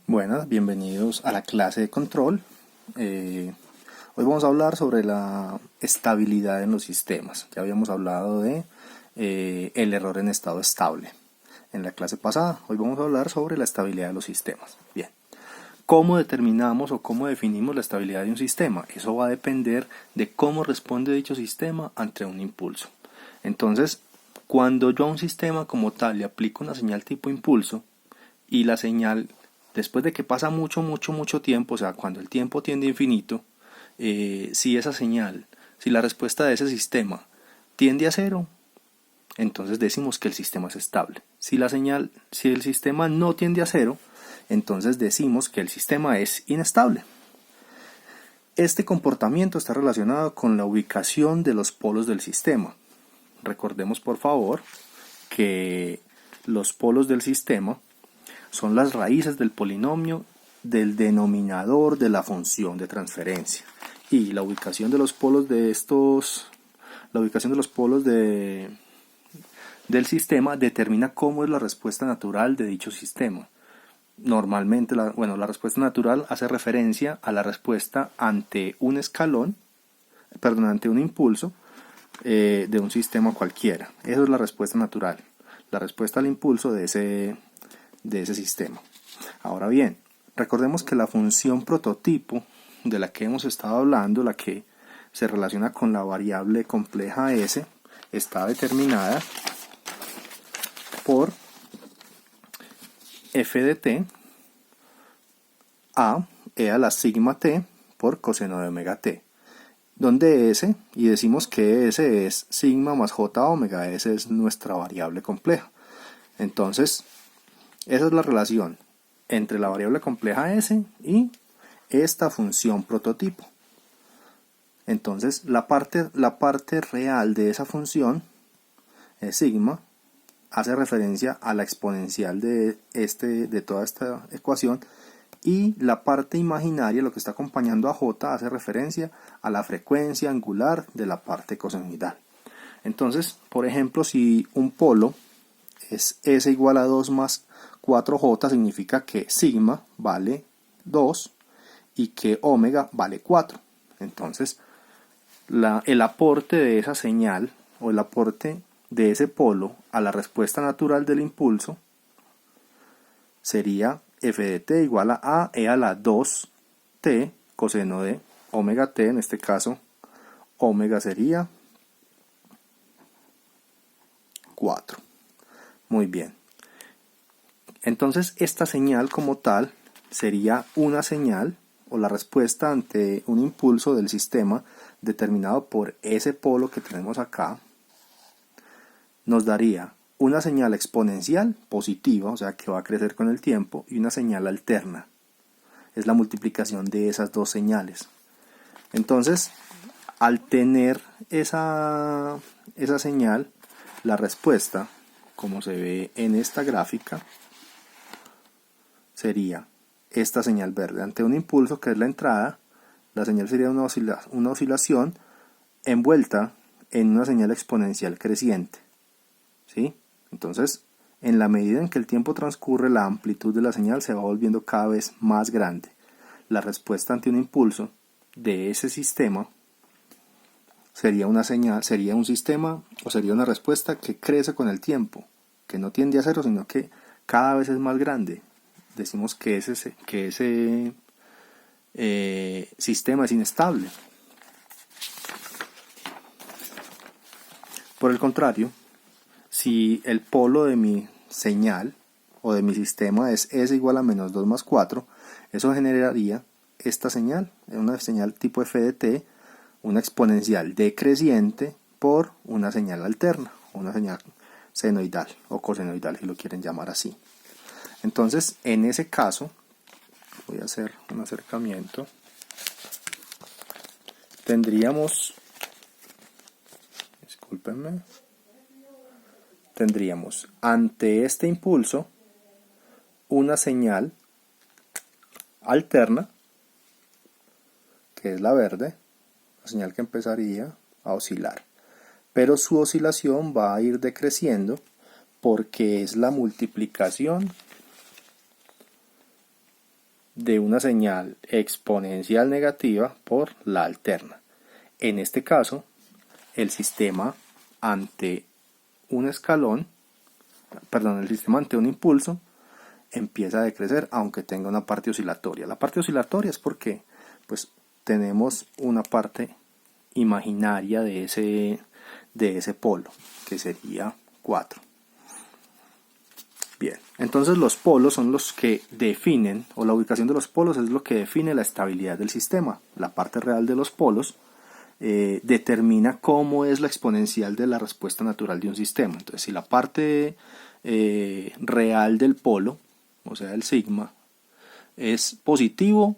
Buenas, bienvenidos a la clase de control. Hoy vamos a hablar sobre la estabilidad en los sistemas. Ya habíamos hablado de el error en estado estable en la clase pasada. Hoy vamos a hablar sobre la estabilidad de los sistemas. Bien, ¿cómo determinamos o cómo definimos la estabilidad de un sistema? Eso va a depender de cómo responde dicho sistema ante un impulso. Entonces, cuando yo a un sistema como tal le aplico una señal tipo impulso y la señal después de que pasa mucho tiempo, o sea, cuando el tiempo tiende a infinito, si esa señal, si la respuesta de ese sistema tiende a cero, entonces decimos que el sistema es estable. Si el sistema no tiende a cero, entonces decimos que el sistema es inestable. Este comportamiento está relacionado con la ubicación de los polos del sistema. Recordemos por favor que los polos del sistema son las raíces del polinomio del denominador de la función de transferencia. Y la ubicación de los polos del sistema determina cómo es la respuesta natural de dicho sistema. Normalmente, la respuesta natural hace referencia a la respuesta ante un ante un impulso de un sistema cualquiera. Esa es la respuesta natural, la respuesta al impulso de ese sistema. Ahora bien, recordemos que la función prototipo de la que hemos estado hablando, la que se relaciona con la variable compleja S, está determinada por f de t a e a la sigma t por coseno de omega t, donde S, y decimos que S es sigma más j omega, S es nuestra variable compleja. Entonces, esa es la relación entre la variable compleja S y esta función prototipo. Entonces, la parte real de esa función, sigma, hace referencia a la exponencial de toda esta ecuación, y la parte imaginaria, lo que está acompañando a j, hace referencia a la frecuencia angular de la parte cosenoidal. Entonces, por ejemplo, si un polo es S igual a 2 más 4j, significa que sigma vale 2 y que omega vale 4. Entonces, el aporte de esa señal o el aporte de ese polo a la respuesta natural del impulso sería f de t igual a e a la 2t coseno de omega t. En este caso, omega sería 4. Muy bien. Entonces, esta señal como tal sería una señal o la respuesta ante un impulso del sistema determinado por ese polo que tenemos acá. Nos daría una señal exponencial positiva, o sea que va a crecer con el tiempo, y una señal alterna. Es la multiplicación de esas dos señales. Entonces, al tener esa señal, la respuesta, como se ve en esta gráfica, sería esta señal verde. Ante un impulso, que es la entrada, la señal sería una oscilación envuelta en una señal exponencial creciente. ¿Sí? Entonces, en la medida en que el tiempo transcurre, la amplitud de la señal se va volviendo cada vez más grande. La respuesta ante un impulso de ese sistema sería una respuesta que crece con el tiempo, que no tiende a cero, sino que cada vez es más grande. Decimos que ese sistema es inestable. Por el contrario, si el polo de mi señal o de mi sistema es S igual a menos 2 más 4, eso generaría esta señal, una señal tipo f de t, una exponencial decreciente por una señal alterna, una señal senoidal o cosenoidal, si lo quieren llamar así. Entonces, en ese caso, voy a hacer un acercamiento, tendríamos ante este impulso una señal alterna, que es la verde, la señal que empezaría a oscilar. Pero su oscilación va a ir decreciendo porque es la multiplicación de una señal exponencial negativa por la alterna. En este caso, el sistema ante un escalón, el sistema ante un impulso empieza a decrecer aunque tenga una parte oscilatoria. La parte oscilatoria es porque pues tenemos una parte imaginaria de ese polo, que sería 4. Bien, entonces los polos son los que definen, o la ubicación de los polos es lo que define la estabilidad del sistema. La parte real de los polos determina cómo es la exponencial de la respuesta natural de un sistema. Entonces, si la parte real del polo, o sea, el sigma, es positivo,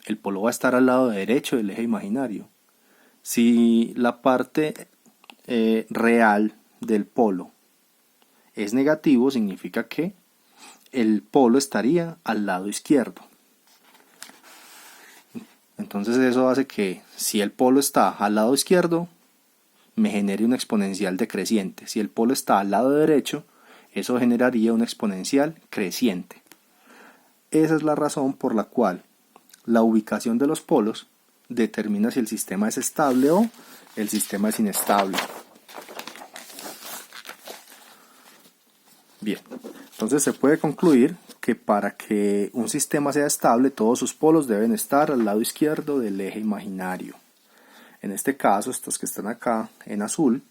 el polo va a estar al lado derecho del eje imaginario. Si la parte real del polo es negativo, significa que el polo estaría al lado izquierdo. Entonces eso hace que si el polo está al lado izquierdo, me genere una exponencial decreciente. Si el polo está al lado derecho, eso generaría una exponencial creciente. Esa es la razón por la cual la ubicación de los polos determina si el sistema es estable o el sistema es inestable. Bien, entonces se puede concluir que para que un sistema sea estable, todos sus polos deben estar al lado izquierdo del eje imaginario. En este caso, estos que están acá en azul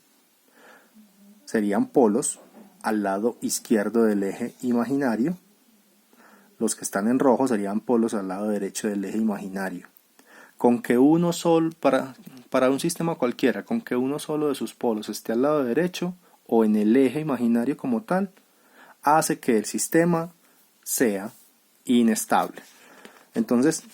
serían polos al lado izquierdo del eje imaginario. Los que están en rojo serían polos al lado derecho del eje imaginario. Con que uno solo, para un sistema cualquiera, con que uno solo de sus polos esté al lado derecho o en el eje imaginario como tal, hace que el sistema sea inestable. Entonces,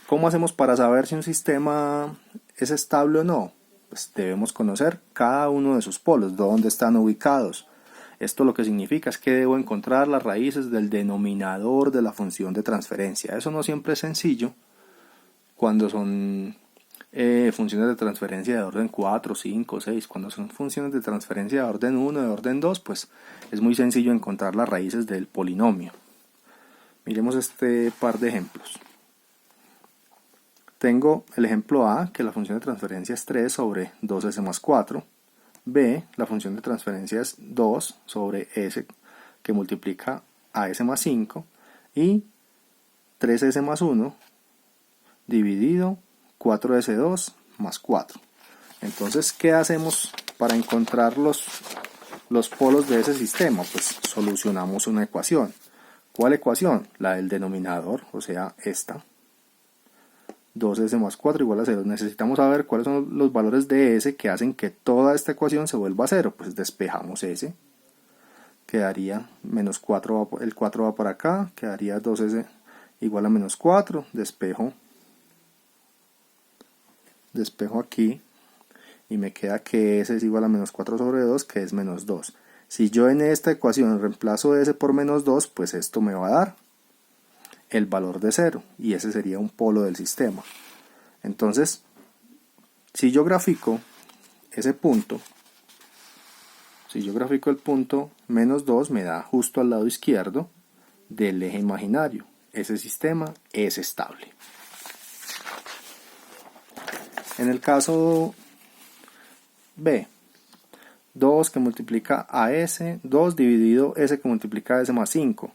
¿cómo hacemos para saber si un sistema es estable o no? Pues debemos conocer cada uno de sus polos, dónde están ubicados. Esto lo que significa es que debo encontrar las raíces del denominador de la función de transferencia. Eso no siempre es sencillo cuando son funciones de transferencia de orden 4, 5, 6. Cuando son funciones de transferencia de orden 1, de orden 2, pues es muy sencillo encontrar las raíces del polinomio. Miremos este par de ejemplos. Tengo el ejemplo A, que la función de transferencia es 3 sobre 2s más 4. B, la función de transferencia es 2 sobre s, que multiplica a s más 5. Y 3s más 1 dividido 4s2 más 4. Entonces, ¿qué hacemos para encontrar los polos de ese sistema? Pues solucionamos una ecuación. ¿Cuál ecuación? La del denominador, o sea, esta. 2s más 4 igual a 0. Necesitamos saber cuáles son los valores de s que hacen que toda esta ecuación se vuelva a 0. Pues despejamos s. Quedaría menos 4, el 4 va para acá, quedaría 2s igual a menos 4. Despejo aquí y me queda que s es igual a menos 4 sobre 2, que es menos 2. Si yo en esta ecuación reemplazo s por menos 2, pues esto me va a dar el valor de 0 y ese sería un polo del sistema. Entonces, si yo grafico ese punto, si yo grafico el punto menos 2, me da justo al lado izquierdo del eje imaginario. Ese sistema es estable. En el caso B, 2 que multiplica a s, 2 dividido s que multiplica a s más 5.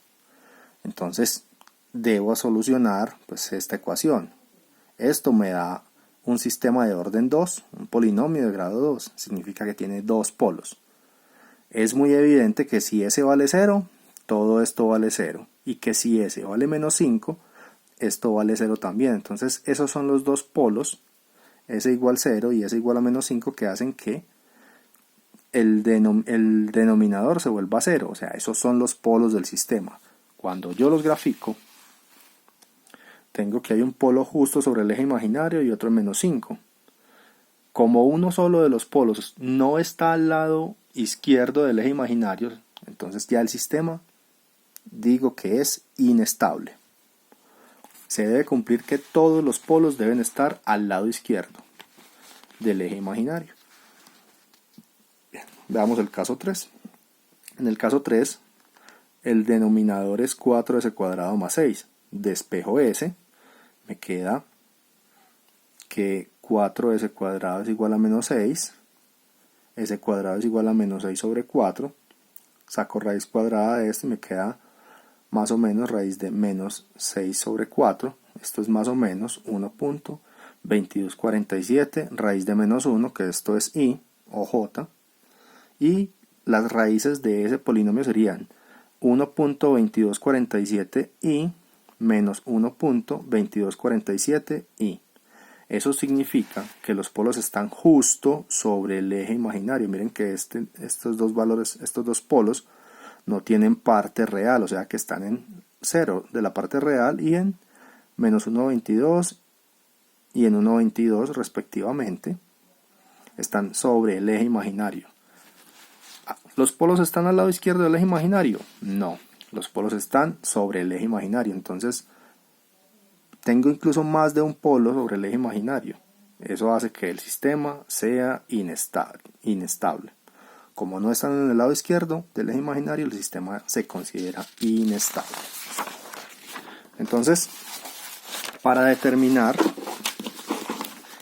Entonces, debo solucionar pues esta ecuación. Esto me da un sistema de orden 2, un polinomio de grado 2, significa que tiene dos polos. Es muy evidente que si s vale 0, todo esto vale 0, y que si s vale menos 5, esto vale 0 también. Entonces esos son los dos polos, s igual 0 y s igual a menos 5, que hacen que el denominador se vuelva a 0, o sea, esos son los polos del sistema. Cuando yo los grafico, tengo que hay un polo justo sobre el eje imaginario y otro en menos 5. Como uno solo de los polos no está al lado izquierdo del eje imaginario, entonces ya el sistema digo que es inestable. Se debe cumplir que todos los polos deben estar al lado izquierdo del eje imaginario. Bien, veamos el caso 3. En el caso 3, el denominador es 4s cuadrado más 6. despejo S, me queda que 4s cuadrado es igual a menos 6, s cuadrado es igual a menos 6 sobre 4, saco raíz cuadrada de esto y me queda más o menos raíz de menos 6 sobre 4, esto es más o menos 1.2247, raíz de menos 1, que esto es i o j, y las raíces de ese polinomio serían 1.2247i menos 1.2247i. Eso significa que los polos están justo sobre el eje imaginario. Miren que estos dos valores, estos dos polos no tienen parte real, o sea que están en 0 de la parte real y en menos 1.22 y en 1.22 respectivamente. Están sobre el eje imaginario. ¿Los polos están al lado izquierdo del eje imaginario? No, los polos están sobre el eje imaginario. Entonces, tengo incluso más de un polo sobre el eje imaginario. Eso hace que el sistema sea inestable. Como no están en el lado izquierdo del eje imaginario, el sistema se considera inestable. Entonces, para determinar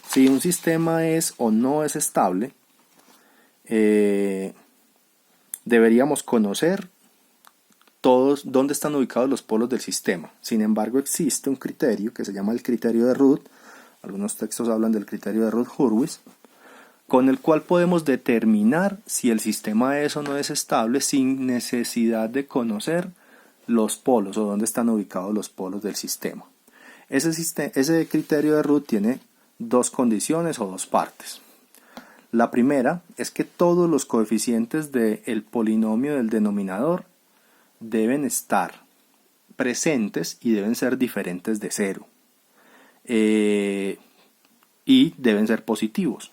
si un sistema es o no es estable, deberíamos conocer todos dónde están ubicados los polos del sistema. Sin embargo, existe un criterio que se llama el criterio de Ruth. Algunos textos hablan del criterio de Ruth-Hurwitz, con el cual podemos determinar si el sistema es o no es estable sin necesidad de conocer los polos o dónde están ubicados los polos del sistema. Ese criterio de Ruth tiene dos condiciones o dos partes. La primera es que todos los coeficientes del polinomio del denominador deben estar presentes y deben ser diferentes de 0. Y deben ser positivos.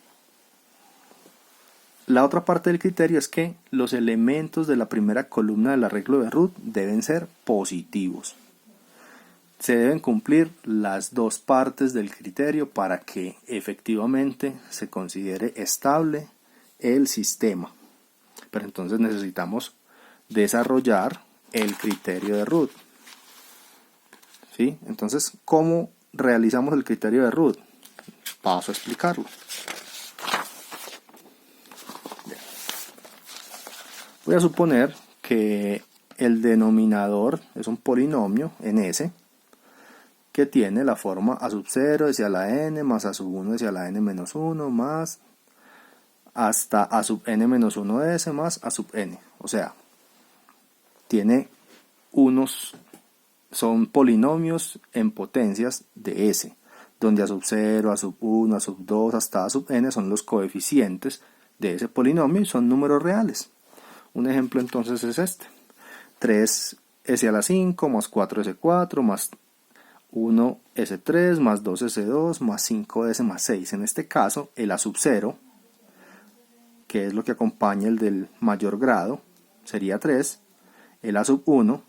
La otra parte del criterio es que los elementos de la primera columna del arreglo de Ruth deben ser positivos. Se deben cumplir las dos partes del criterio para que efectivamente se considere estable el sistema. Pero entonces necesitamos desarrollar el criterio de Ruth. ¿Sí? Entonces, ¿cómo realizamos el criterio de Ruth? Paso a explicarlo. Bien. Voy a suponer que el denominador es un polinomio en S que tiene la forma a sub 0 hacia la n más a sub 1 hacia la n menos 1 más hasta a sub n menos 1s más a sub n. O sea, son polinomios en potencias de S, donde a sub 0, a sub 1, a sub 2 hasta a sub n son los coeficientes de ese polinomio y son números reales. Un ejemplo entonces es este: 3s a la 5 más 4s4 más 1s3 más 2s2 más 5s más 6. En este caso, el a sub 0, que es lo que acompaña el del mayor grado, sería 3, el a sub 1,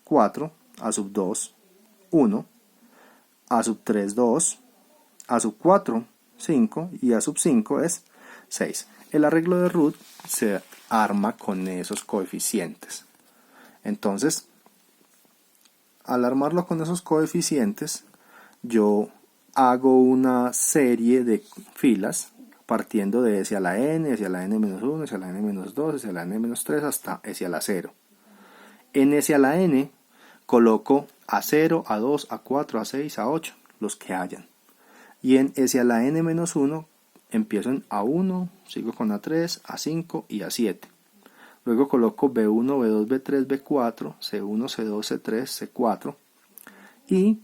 4, a sub 2, 1, a sub 3, 2, a sub 4, 5 y a sub 5 es 6. El arreglo de Ruth se arma con esos coeficientes. Entonces, al armarlo con esos coeficientes, yo hago una serie de filas partiendo de S a la n, hacia la n menos 1, hacia la n menos 2, hacia la n menos 3 hasta S a la 0. En S a la n coloco a 0, a 2, a 4, a 6, a 8, los que hayan. Y en S a la n menos 1 empiezo en A1, sigo con A3, A5 y A7. Luego coloco B1, B2, B3, B4, C1, C2, C3, C4 y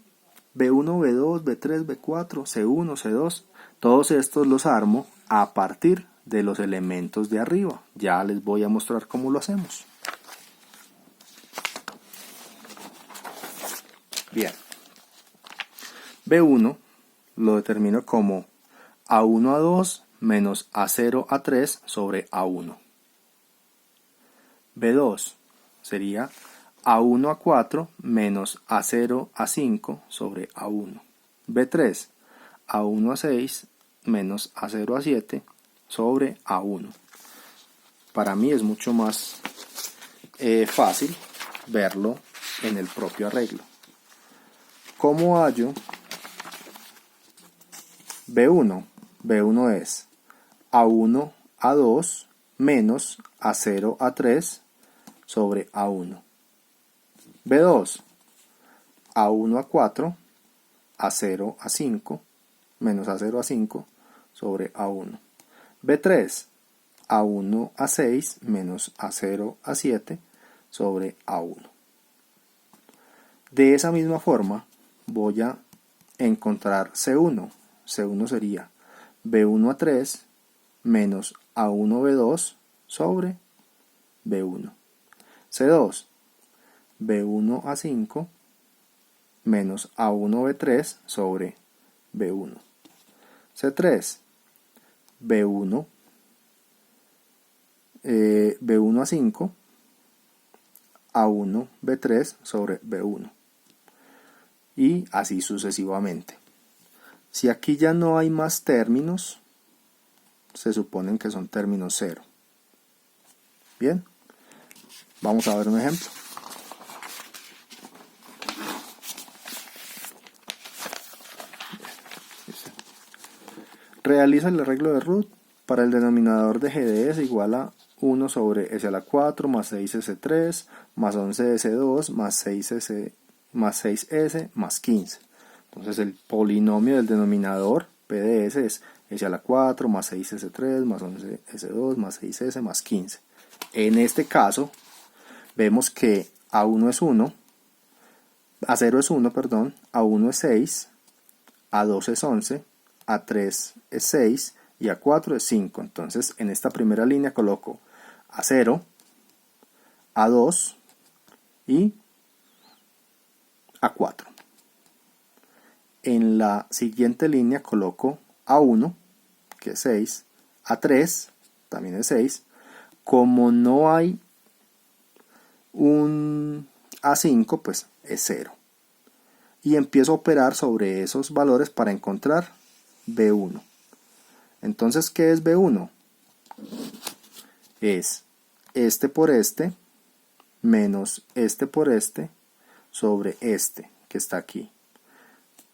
B1, B2, B3, B4, C1, C2. Todos estos los armo a partir de los elementos de arriba. Ya les voy a mostrar cómo lo hacemos. Bien. B1 lo determino como A1, A2 menos A0, A3 sobre A1. B2 sería A1, A4 menos A0, A5 sobre A1. B3, A1, A6 menos A0, A7 sobre A1. Para mí es mucho más fácil verlo en el propio arreglo. ¿Cómo hallo B1? B1 es A1, A2 menos A0, A3 sobre A1. B2, A1, A4, A0, A5 menos A0, A5 sobre A1. B3, A1, A6 menos A0, A7 sobre A1. De esa misma forma voy a encontrar C1. C1 sería B1, A3 menos A1, B2 sobre B1. C2, B1, A5 menos A1, B3 sobre B1. C3, B1, B1, A5, A1, B3 sobre B1. Y así sucesivamente. Si aquí ya no hay más términos, se suponen que son términos cero. Bien, vamos a ver un ejemplo. Realiza el arreglo de Root para el denominador de g de s igual a 1 sobre s a la 4 más 6s3 más 11s2 más 6s más 6s más 15. Entonces el polinomio del denominador p de s es s a la 4 más 6s3 más 11s2 más 6s más 15. En este caso vemos que A1 es 1, A0 es 1, perdón, A1 es 6, A2 es 11, A3 es 6 y A4 es 5. Entonces en esta primera línea coloco A0, A2 y A4. En la siguiente línea coloco A1, que es 6, A3, también es 6. Como no hay un A5, pues es 0. Y empiezo a operar sobre esos valores para encontrar B1. Entonces, ¿qué es B1? Es este por este menos este por este sobre este que está aquí.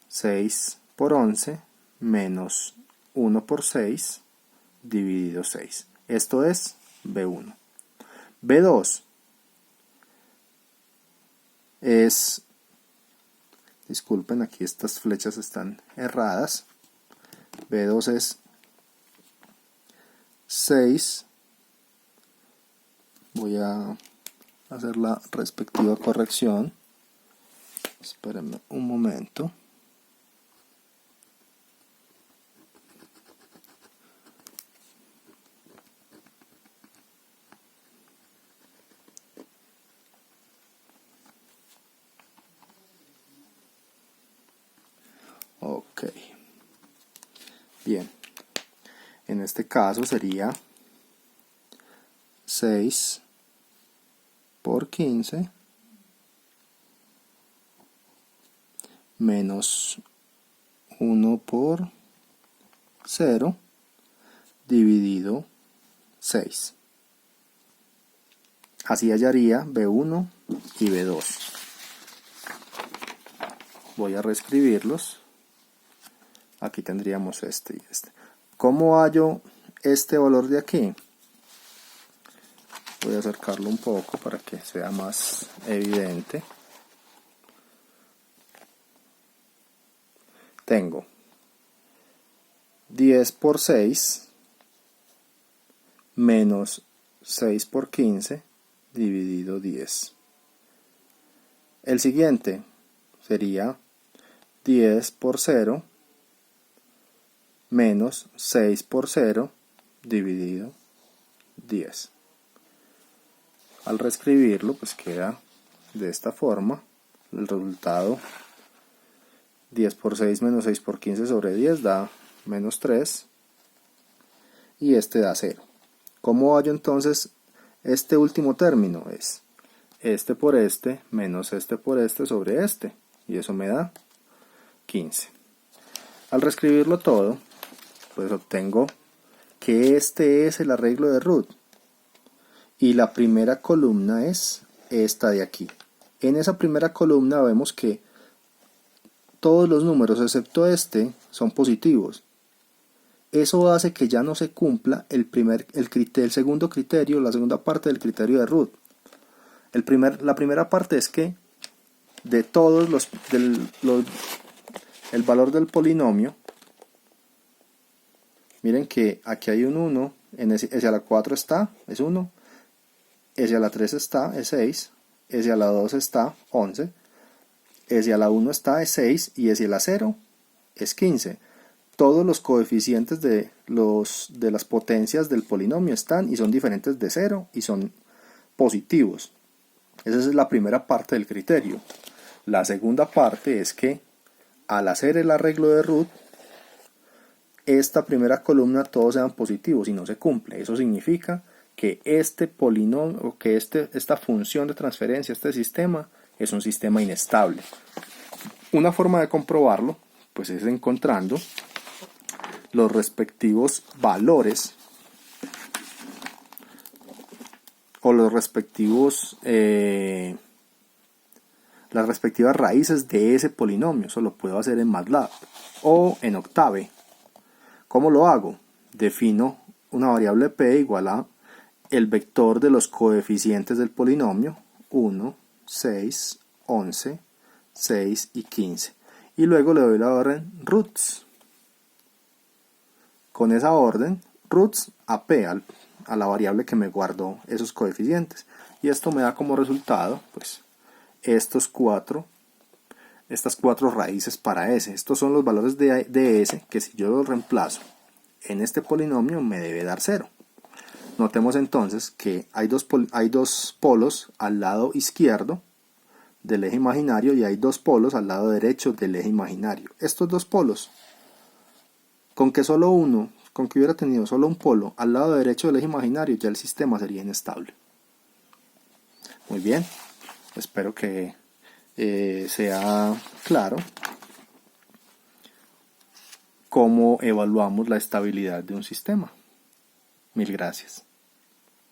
6 por 11 menos 1 por 6 dividido 6. Esto es B1. B2 es, disculpen, aquí estas flechas están erradas. B2 es 6. Voy a hacer la respectiva corrección. Espérenme un momento. Ok. Bien. En este caso sería 6 por 15 menos 1 por 0 dividido 6. Así hallaría B1 y B2. Voy a reescribirlos. Aquí tendríamos este y este. ¿Cómo hallo este valor de aquí? Voy a acercarlo un poco para que sea más evidente. Tengo 10 por 6 menos 6 por 15 dividido 10. El siguiente sería 10 por 0 menos 6 por 0 dividido 10. Al reescribirlo, pues queda de esta forma. El resultado 10 por 6 menos 6 por 15 sobre 10 da menos 3 y este da 0. ¿Cómo hallo entonces este último término? Es este por este menos este por este sobre este y eso me da 15. Al reescribirlo todo, pues obtengo que este es el arreglo de Root y la primera columna es esta de aquí. En esa primera columna vemos que todos los números excepto este son positivos. Eso hace que ya no se cumpla el segundo criterio, la segunda parte del criterio de Root. La primera parte es que de todos el valor del polinomio, miren que aquí hay un 1, S a la 4 está, es 1, S a la 3 está, es 6, S a la 2 está, 11, S a la 1 está, es 6, y S a la 0 es 15. Todos los coeficientes de las potencias del polinomio están y son diferentes de 0 y son positivos. Esa es la primera parte del criterio. La segunda parte es que al hacer el arreglo de Root, esta primera columna todos sean positivos y no se cumple. Eso significa que este polinomio, que esta función de transferencia, este sistema, es un sistema inestable. Una forma de comprobarlo pues es encontrando los respectivos valores o los respectivos las respectivas raíces de ese polinomio. Eso lo puedo hacer en MATLAB o en Octave. ¿Cómo lo hago? Defino una variable p igual a el vector de los coeficientes del polinomio 1, 6, 11, 6 y 15, y luego le doy la orden roots. Con esa orden roots a p, a la variable que me guardó esos coeficientes, y esto me da como resultado pues estas cuatro raíces para s. Estos son los valores de s que si yo los reemplazo en este polinomio me debe dar 0. Notemos entonces que hay dos polos al lado izquierdo del eje imaginario y hay dos polos al lado derecho del eje imaginario. Estos dos polos, con que hubiera tenido solo un polo al lado derecho del eje imaginario, ya el sistema sería inestable. Muy bien, espero que sea claro cómo evaluamos la estabilidad de un sistema. Mil gracias.